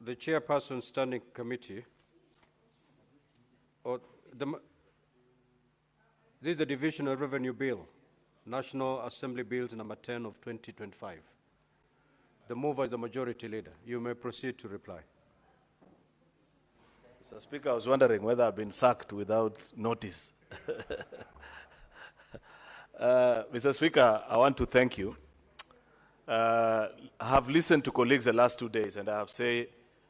the Chairperson Standing Committee, this is the Division of Revenue Bill, National Assembly Bills number 10 of 2025. The mover is the Majority Leader. You may proceed to reply. Mr. Speaker, I was wondering whether I've been sacked without notice. Mr. Speaker, I want to thank you. I have listened to colleagues the last 2 days, and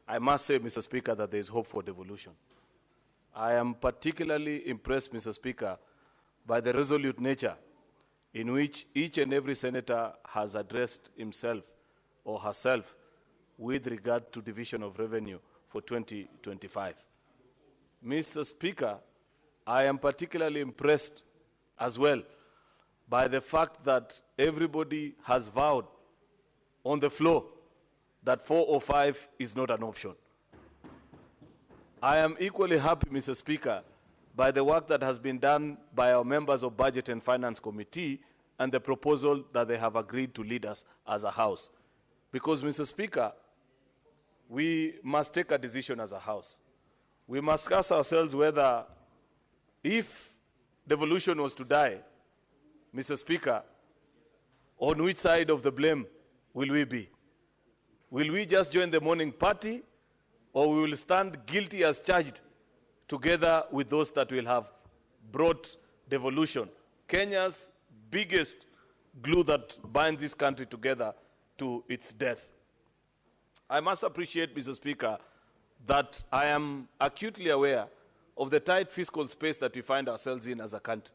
I must say, Mr. Speaker, that there is hope for devolution. I am particularly impressed, Mr. Speaker, by the resolute nature in which each and every senator has addressed himself or herself with regard to division of revenue for 2025. Mr. Speaker, I am particularly impressed as well by the fact that everybody has vowed on the floor that 405 is not an option. I am equally happy, Mr. Speaker, by the work that has been done by our members of Budget and Finance Committee and the proposal that they have agreed to lead us as a House. Because, Mr. Speaker, we must take a decision as a House. We must ask ourselves whether, if devolution was to die, Mr. Speaker, on which side of the blame will we be? Will we just join the morning party, or we will stand guilty as charged together with those that will have brought devolution, Kenya's biggest glue that binds this country together to its death? I must appreciate, Mr. Speaker, that I am acutely aware of the tight fiscal space that we find ourselves in as a country.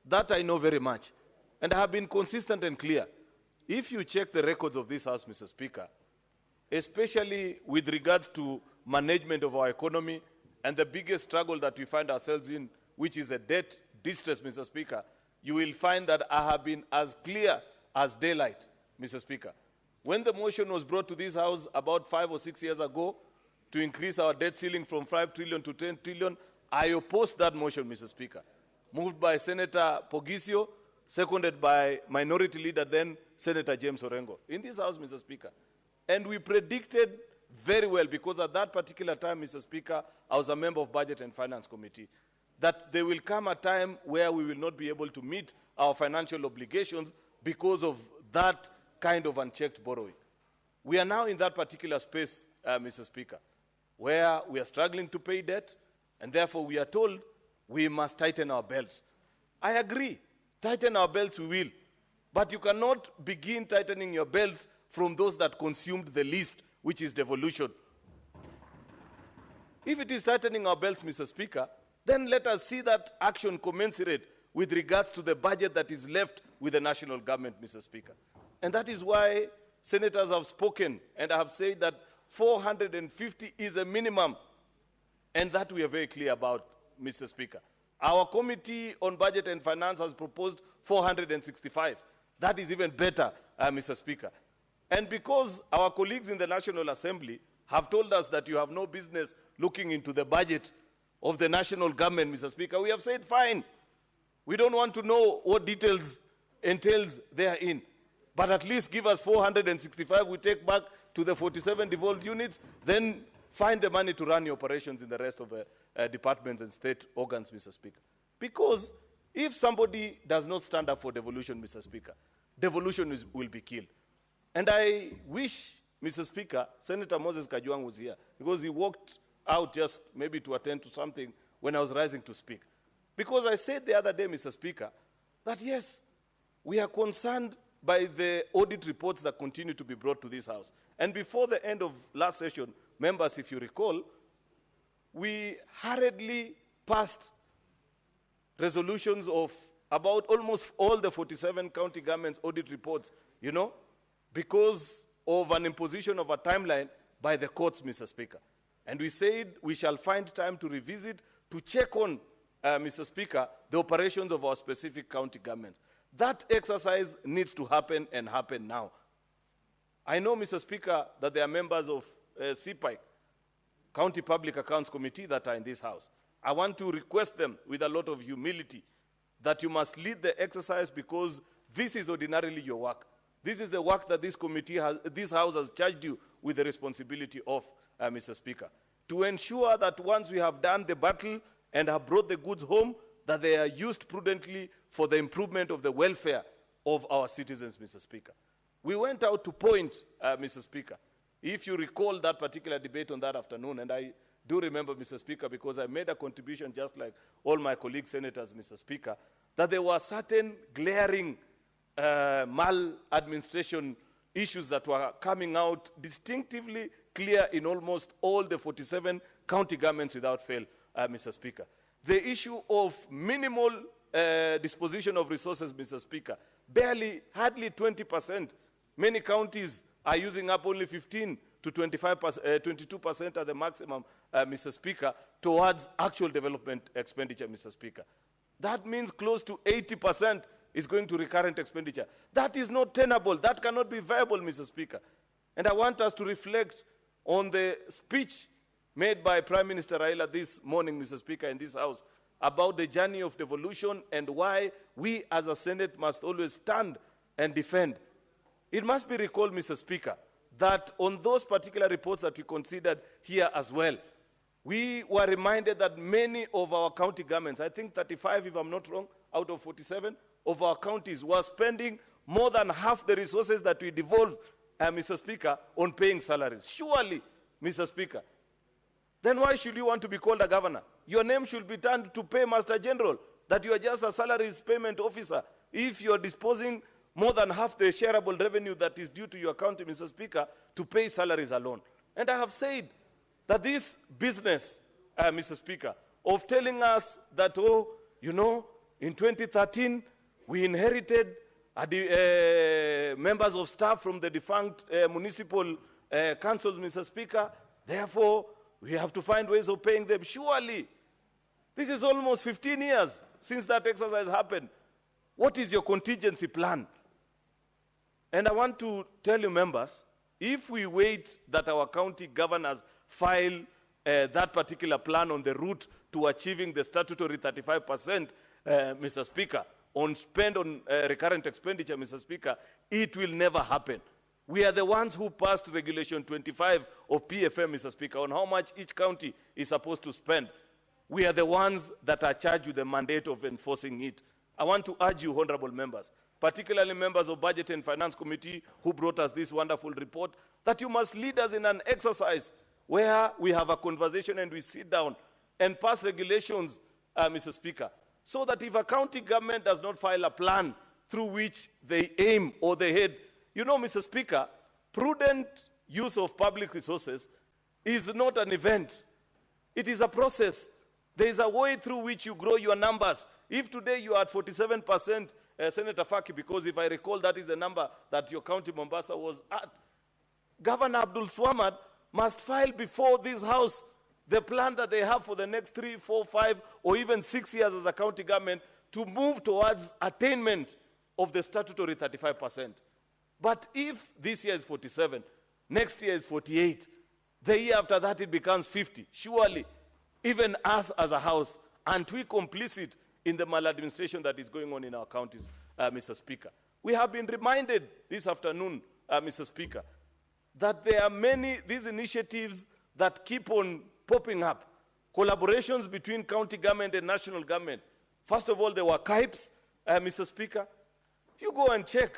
That I know very much, and I have been consistent and clear. If you check the records of this House, Mr. Speaker, especially with regards to management of our economy and the biggest struggle that we find ourselves in, which is a debt distress, Mr. Speaker, you will find that I have been as clear as daylight, Mr. Speaker. When the motion was brought to this House about 5 or 6 years ago to increase our debt ceiling from 5 trillion to 10 trillion, I opposed that motion, Mr. Speaker. Moved by Senator Pogisio, seconded by Minority Leader then, Senator James Orengo, in this House, Mr. Speaker. And we predicted very well, because at that particular time, Mr. Speaker, I was a member of Budget and Finance Committee, that there will come a time where we will not be able to meet our financial obligations because of that kind of unchecked borrowing. We are now in that particular space, Mr. Speaker, where we are struggling to pay debt, and therefore we are told we must tighten our belts. I agree, tighten our belts we will, but you cannot begin tightening your belts from those that consumed the least, which is devolution. If it is tightening our belts, Mr. Speaker, then let us see that action commensurate with regards to the budget that is left with the national government, Mr. Speaker. And that is why senators have spoken and have said that 450 is a minimum, and that we are very clear about, Mr. Speaker. Our Committee on Budget and Finance has proposed 465. That is even better, Mr. Speaker. And because our colleagues in the National Assembly have told us that you have no business looking into the budget of the national government, Mr. Speaker, we have said, fine. We don't want to know what details entails therein. But at least give us 465, we take back to the 47 devolved units, then find the money to run your operations in the rest of the departments and state organs, Mr. Speaker. Because if somebody does not stand up for devolution, Mr. Speaker, devolution will be killed. And I wish, Mr. Speaker, Senator Moses Kajwang was here, because he walked out just maybe to attend to something when I was rising to speak. Because I said the other day, Mr. Speaker, that yes, we are concerned by the audit reports that continue to be brought to this House. And before the end of last session, members, if you recall, we hurriedly passed resolutions of about almost all the 47 county governments' audit reports, you know, because of an imposition of a timeline by the courts, Mr. Speaker. And we said we shall find time to revisit, to check on, Mr. Speaker, the operations of our specific county governments. That exercise needs to happen and happen now. I know, Mr. Speaker, that there are members of CPIC, County Public Accounts Committee, that are in this House. I want to request them with a lot of humility that you must lead the exercise, because this is ordinarily your work. This is the work that this House has charged you with the responsibility of, Mr. Speaker, to ensure that once we have done the battle and have brought the goods home, that they are used prudently for the improvement of the welfare of our citizens, Mr. Speaker. We went out to point, Mr. Speaker, if you recall that particular debate on that afternoon, and I do remember, Mr. Speaker, because I made a contribution just like all my colleague senators, Mr. Speaker, that there were certain glaring maladministration issues that were coming out distinctively clear in almost all the 47 county governments without fail, Mr. Speaker. The issue of minimal disposition of resources, Mr. Speaker, hardly 20%. Many counties are using up only 15 to 22% at the maximum, Mr. Speaker, towards actual development expenditure, Mr. Speaker. That means close to 80% is going to recurrent expenditure. That is not tenable. That cannot be viable, Mr. Speaker. And I want us to reflect on the speech made by Prime Minister Raila this morning, Mr. Speaker, in this House, about the journey of devolution and why we as a Senate must always stand and defend. It must be recalled, Mr. Speaker, that on those particular reports that we considered here as well, we were reminded that many of our county governments, I think 35, if I'm not wrong, out of 47 of our counties were spending more than half the resources that we devolved, Mr. Speaker, on paying salaries. Surely, Mr. Speaker, then why should you want to be called a governor? Your name should be turned to Paymaster General, that you are just a salaries payment officer. If you are disposing more than half the shareable revenue that is due to your county, Mr. Speaker, to pay salaries alone. And I have said that this business, Mr. Speaker, of telling us that, oh, you know, in 2013, we inherited members of staff from the defunct municipal councils, Mr. Speaker. Therefore, we have to find ways of paying them. Surely, this is almost 15 years since that exercise happened. What is your contingency plan? And I want to tell you, members, if we wait that our county governors file that particular plan on the route to achieving the statutory 35%, Mr. Speaker, on spend on recurrent expenditure, Mr. Speaker, it will never happen. We are the ones who passed Regulation 25 of PFM, Mr. Speaker, on how much each county is supposed to spend. We are the ones that are charged with the mandate of enforcing it. I want to urge you, honorable members, particularly members of Budget and Finance Committee who brought us this wonderful report, that you must lead us in an exercise where we have a conversation and we sit down and pass regulations, Mr. Speaker, so that if a county government does not file a plan through which they aim or they head, you know, Mr. Speaker, prudent use of public resources is not an event. It is a process. There is a way through which you grow your numbers. If today you are at 47%, Senator Faki, because if I recall, that is the number that your county Mombasa was at, Governor Abdul Swamad must file before this House the plan that they have for the next 3, 4, 5, or even 6 years as a county government to move towards attainment of the statutory 35%. But if this year is 47, next year is 48, the year after that it becomes 50, surely even us as a House, aren't we complicit in the maladministration that is going on in our counties, Mr. Speaker? We have been reminded this afternoon, Mr. Speaker, that there are many, these initiatives that keep on popping up, collaborations between county government and national government. First of all, there were KIPES, Mr. Speaker. You go and check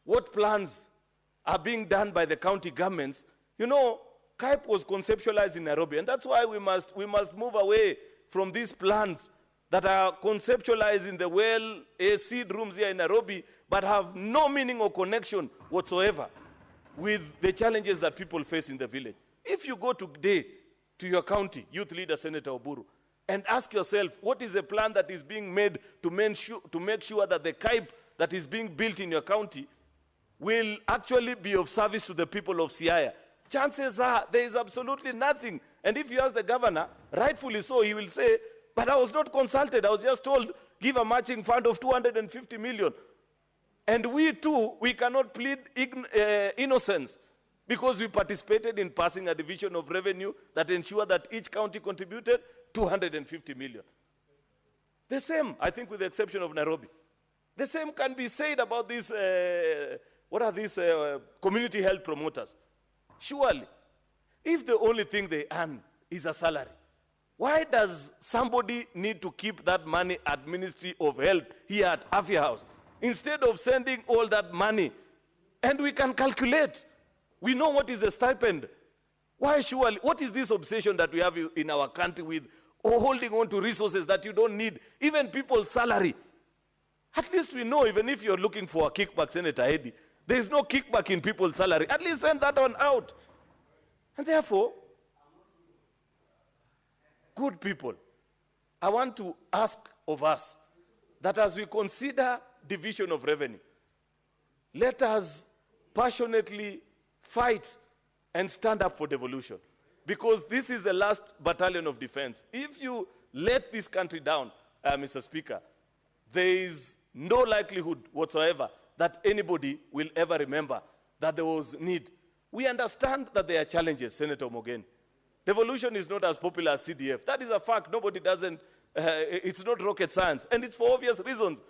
what plans are being done by the county governments. You know, KIPE was conceptualized in Nairobi, and that's why we must move away from these plans that are conceptualized in the well-seed rooms here in Nairobi, but have no meaning or connection whatsoever with the challenges that people face in the village. If you go today to your county, youth leader Senator Oburu, and ask yourself, what is the plan that is being made to make sure that the KIPE that is being built in your county will actually be of service to the people of Siaya? Chances are there is absolutely nothing. And if you ask the governor, rightfully so, he will say, but I was not consulted. I was just told, give a matching fund of 250 million. And we too, we cannot plead innocence because we participated in passing a division of revenue that ensured that each county contributed 250 million. The same, I think with the exception of Nairobi. The same can be said about this what are these community health promoters? Surely, if the only thing they earn is a salary, why does somebody need to keep that money at Ministry of Health here at Afya House instead of sending all that money? And we can calculate. We know what is a stipend. Why surely? What is this obsession that we have in our country with holding on to resources that you don't need, even people's salary? At least we know, even if you're looking for a kickback, Senator Eddy, there is no kickback in people's salary. At least send that one out. And therefore, good people, I want to ask of us that as we consider division of revenue, let us passionately fight and stand up for devolution. Because this is the last battalion of defense. If you let this country down, Mr. Speaker, there is no likelihood whatsoever that anybody will ever remember that there was need. We understand that there are challenges, Senator Mogeni. Devolution is not as popular as CDF. That is a fact. Nobody doesn't, it's not rocket science. And it's for obvious reasons.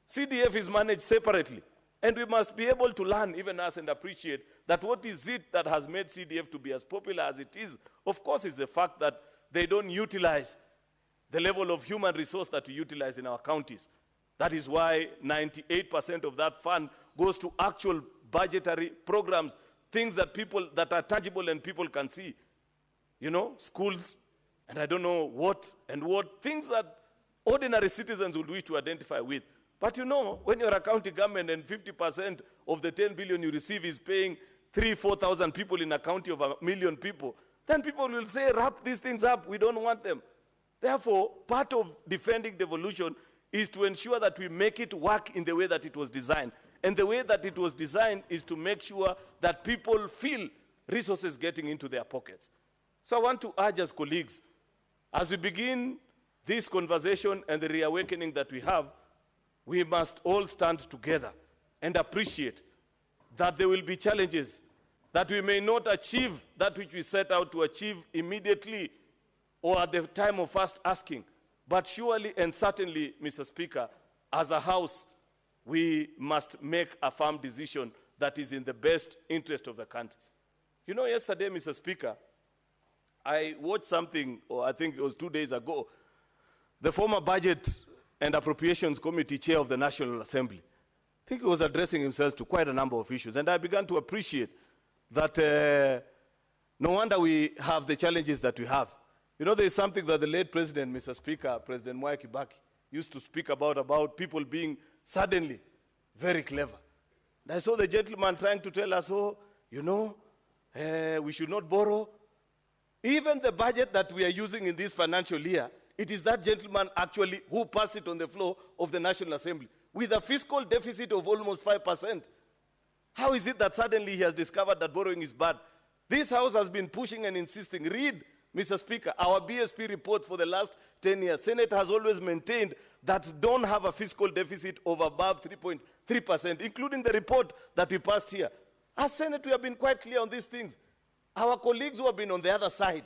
CDF is managed separately. And we must be able to learn, even us, and appreciate that what is it that has made CDF to be as popular as it is. Of course, is the fact that they don't utilize the level of human resource that we utilize in our counties. That is why 98% of that fund goes to actual budgetary programs, things that are tangible and people can see. You know, schools, and I don't know what, things that ordinary citizens would wish to identify with. But you know, when you're a county government and 50% of the 10 billion you receive is paying 3,000-4,000 people in a county of 1 million people, then people will say, wrap these things up, we don't want them. Therefore, part of defending devolution is to ensure that we make it work in the way that it was designed. And the way that it was designed is to make sure that people feel resources getting into their pockets. So I want to urge as colleagues, as we begin this conversation and the reawakening that we have, we must all stand together and appreciate that there will be challenges, that we may not achieve that which we set out to achieve immediately or at the time of first asking. But surely and certainly, Mr. Speaker, as a House, we must make a firm decision that is in the best interest of the country. You know, yesterday, Mr. Speaker, I watched something, or I think it was 2 days ago, the former Budget and Appropriations Committee Chair of the National Assembly. I think he was addressing himself to quite a number of issues, and I began to appreciate that no wonder we have the challenges that we have. You know, there is something that the late President, Mr. Speaker, President Mwai Kibaki, used to speak about people being suddenly very clever. And I saw the gentleman trying to tell us, oh, you know, we should not borrow. Even the budget that we are using in this financial year, it is that gentleman actually who passed it on the floor of the National Assembly with a fiscal deficit of almost 5%. How is it that suddenly he has discovered that borrowing is bad? This House has been pushing and insisting. Read, Mr. Speaker, our BSP reports for the last 10 years. Senate has always maintained that don't have a fiscal deficit of above 3.3%, including the report that we passed here. As Senate, we have been quite clear on these things. Our colleagues who have been on the other side,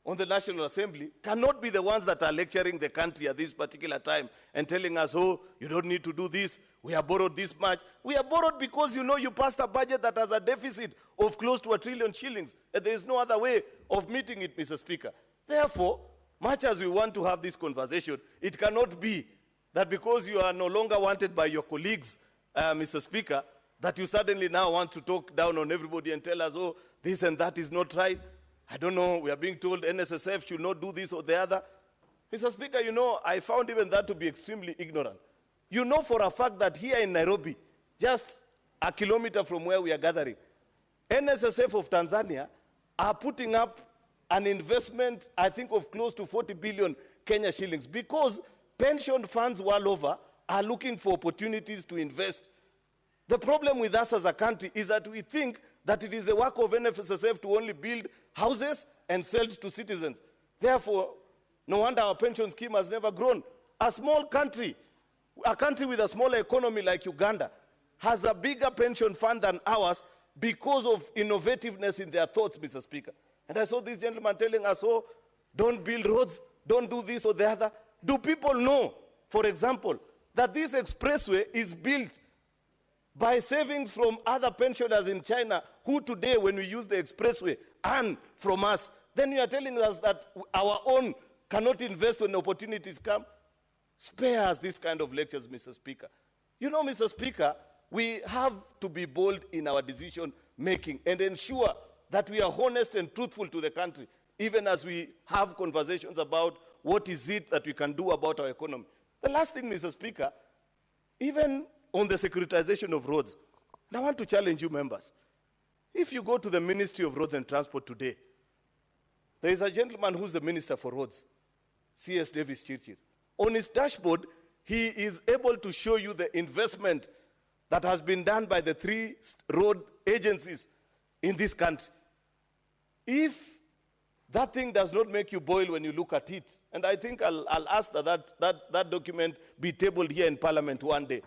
on the National Assembly, cannot be the ones that are lecturing the country at this particular time and telling us, oh, you don't need to do this, we have borrowed this much. We have borrowed because, you know, you passed a budget that has a deficit of close to 1 trillion shillings, and there is no other way of meeting it, Mr. Speaker. Therefore, much as we want to have this conversation, it cannot be that because you are no longer wanted by your colleagues, Mr. Speaker, that you suddenly now want to talk down on everybody and tell us, oh, this and that is not right. I don't know, we are being told NSSF should not do this or the other. Mr. Speaker, you know, I found even that to be extremely ignorant. You know for a fact that here in Nairobi, just a kilometer from where we are gathering, NSSF of Tanzania are putting up an investment, I think, of close to 40 billion Kenya shillings because pension funds world over are looking for opportunities to invest. The problem with us as a country is that we think that it is the work of NSSF to only build houses and sell to citizens. Therefore, no wonder our pension scheme has never grown. A small country, a country with a smaller economy like Uganda, has a bigger pension fund than ours because of innovativeness in their thoughts, Mr. Speaker. And I saw this gentleman telling us, oh, don't build roads, don't do this or the other. Do people know, for example, that this expressway is built by savings from other pensioners in China, who today, when we use the expressway, earn from us. Then you are telling us that our own cannot invest when opportunities come. Spare us this kind of lectures, Mr. Speaker. You know, Mr. Speaker, we have to be bold in our decision making and ensure that we are honest and truthful to the country, even as we have conversations about what is it that we can do about our economy. The last thing, Mr. Speaker, even on the securitization of roads, and I want to challenge you members. If you go to the Ministry of Roads and Transport today, there is a gentleman who's the Minister for Roads, C.S. Davis Chirchir. On his dashboard, he is able to show you the investment that has been done by the 3 road agencies in this country. If that thing does not make you boil when you look at it, and I think I'll ask that document be tabled here in Parliament one day.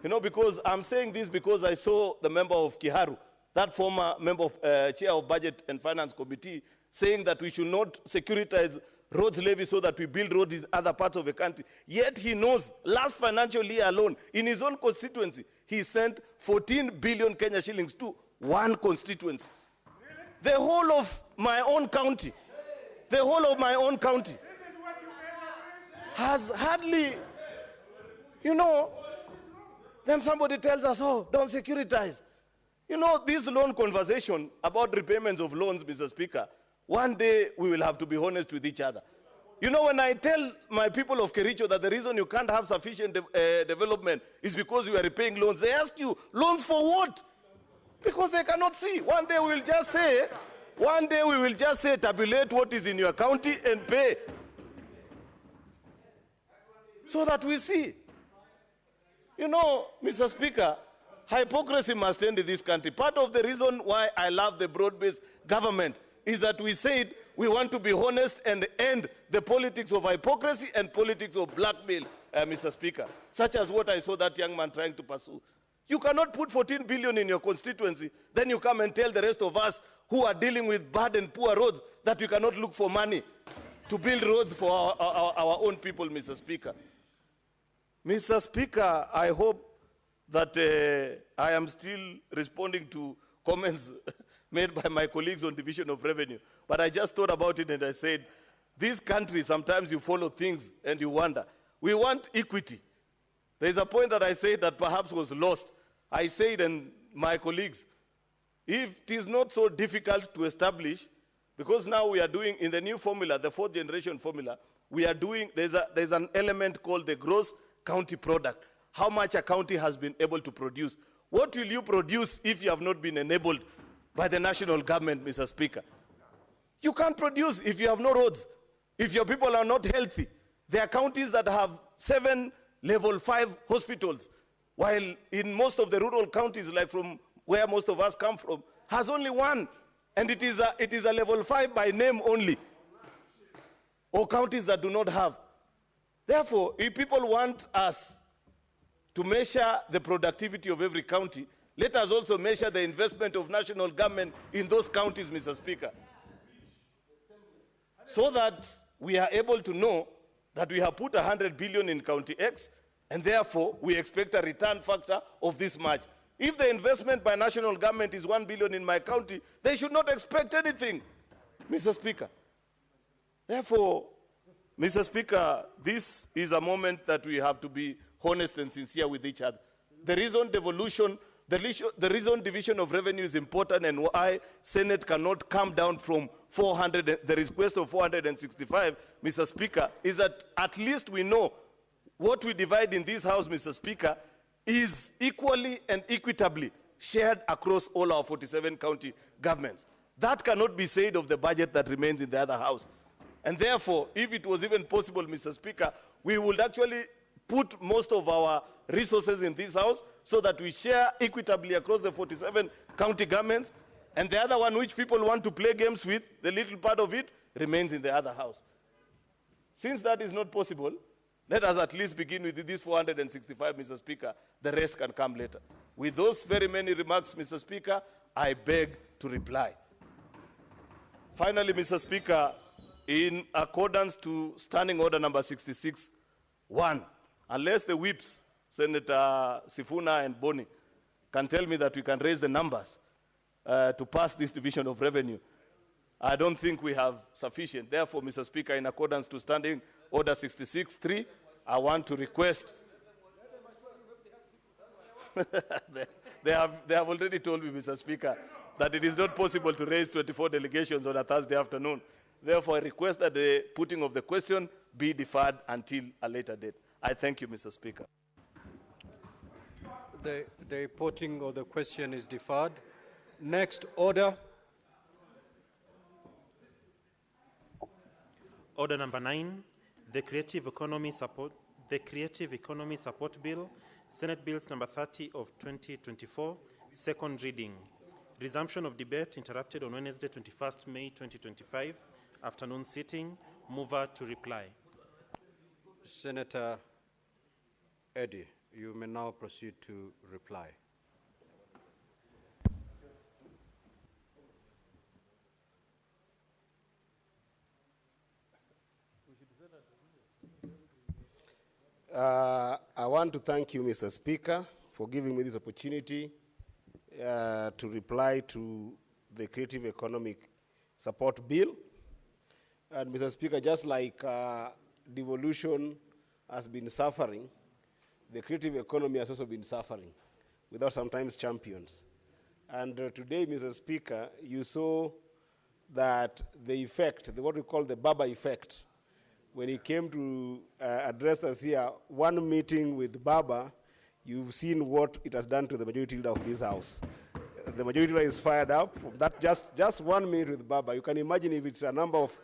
You know, because I'm saying this because I saw the member of Kiharu, that former member of, chair of Budget and Finance Committee, saying that we should not securitize roads levy so that we build roads in other parts of the country. Yet he knows, last financial year alone, in his own constituency, he sent 14 billion Kenya shillings to one constituency. The whole of my own county, has hardly, you know, then somebody tells us, oh, don't securitize. You know, this loan conversation about repayments of loans, Mr. Speaker, one day we will have to be honest with each other. You know, when I tell my people of Kericho that the reason you can't have sufficient development is because you are repaying loans, they ask you, loans for what? Because they cannot see. One day we will just say, tabulate what is in your county and pay. So that we see. You know, Mr. Speaker, hypocrisy must end in this country. Part of the reason why I love the broad-based government is that we said we want to be honest and end the politics of hypocrisy and politics of blackmail, Mr. Speaker, such as what I saw that young man trying to pursue. You cannot put 14 billion in your constituency, then you come and tell the rest of us who are dealing with bad and poor roads that we cannot look for money to build roads for our own people, Mr. Speaker. Mr. Speaker, I hope that I am still responding to comments made by my colleagues on division of revenue. But I just thought about it and I said, this country, sometimes you follow things and you wonder. We want equity. There's a point that I said that perhaps was lost. I said, and my colleagues, if it is not so difficult to establish, because now we are doing, in the new formula, the 4th generation formula, we are doing, there's an element called the gross county product, how much a county has been able to produce. What will you produce if you have not been enabled by the national government, Mr. Speaker? You can't produce if you have no roads, if your people are not healthy. There are counties that have 7 level 5 hospitals, while in most of the rural counties, like from where most of us come from, has only 1, and it is a level 5 by name only, or counties that do not have. Therefore, if people want us to measure the productivity of every county, let us also measure the investment of national government in those counties, Mr. Speaker, so that we are able to know that we have put 100 billion in County X, and therefore we expect a return factor of this much. If the investment by national government is 1 billion in my county, they should not expect anything, Mr. Speaker. Therefore, Mr. Speaker, this is a moment that we have to be honest and sincere with each other. The reason division of revenue is important and why Senate cannot come down from 400, the request of 465, Mr. Speaker, is that at least we know what we divide in this House, Mr. Speaker, is equally and equitably shared across all our 47 county governments. That cannot be said of the budget that remains in the other House. And therefore, if it was even possible, Mr. Speaker, we would actually put most of our resources in this House so that we share equitably across the 47 county governments, and the other one which people want to play games with, the little part of it, remains in the other House. Since that is not possible, let us at least begin with this 465, Mr. Speaker. The rest can come later. With those very many remarks, Mr. Speaker, I beg to reply. Finally, Mr. Speaker, in accordance to Standing Order number 66-1, unless the whips, Senator Sifuna and Boni, can tell me that we can raise the numbers to pass this division of revenue. I don't think we have sufficient. Therefore, Mr. Speaker, in accordance to Standing Order 66.3, I want to request. they have already told me, Mr. Speaker, that it is not possible to raise 24 delegations on a Thursday afternoon. Therefore, I request that the putting of the question be deferred until a later date. I thank you, Mr. Speaker. The putting of the question is deferred. Next order. Order number 9, the Creative Economy Support Bill, Senate Bills number 30 of 2024, second reading. Resumption of debate interrupted on Wednesday, 21st May 2025, afternoon sitting. Mover to reply. Senator Eddy, you may now proceed to reply. I want to thank you, Mr. Speaker, for giving me this opportunity to reply to the Creative Economic Support Bill. And Mr. Speaker, just like devolution has been suffering, the creative economy has also been suffering without sometimes champions. And today, Mr. Speaker, you saw that the effect, what we call the Baba effect, when he came to address us here, one meeting with Baba, you've seen what it has done to the majority leader of this House. The majority leader is fired up. From that just 1 minute with Baba, you can imagine if it's a number of,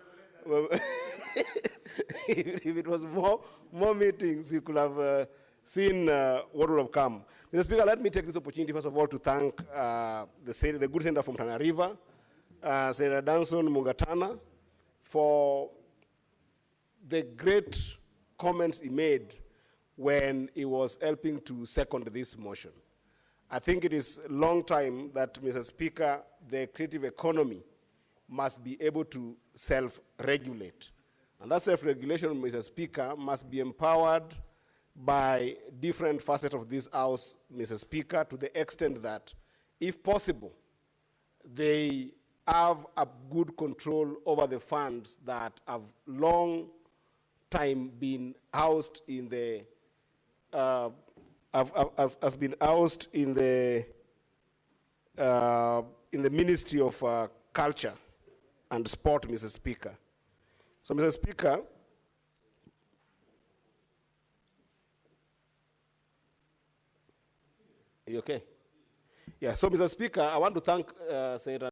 if it was more meetings, you could have seen what would have come. Mr. Speaker, let me take this opportunity, first of all, to thank the good senator from Tana River, Senator Danson Mugatana, for the great comments he made when he was helping to second this motion. I think it is a long time that, Mr. Speaker, the creative economy must be able to self-regulate. And that self-regulation, Mr. Speaker, must be empowered by different facets of this House, Mr. Speaker, to the extent that, if possible, they have a good control over the funds that have long time been housed in the has been housed in the Ministry of Culture and Sport, Mr. Speaker. So, Mr. Speaker, are you okay? Yeah. So, Mr. Speaker, I want to thank Senator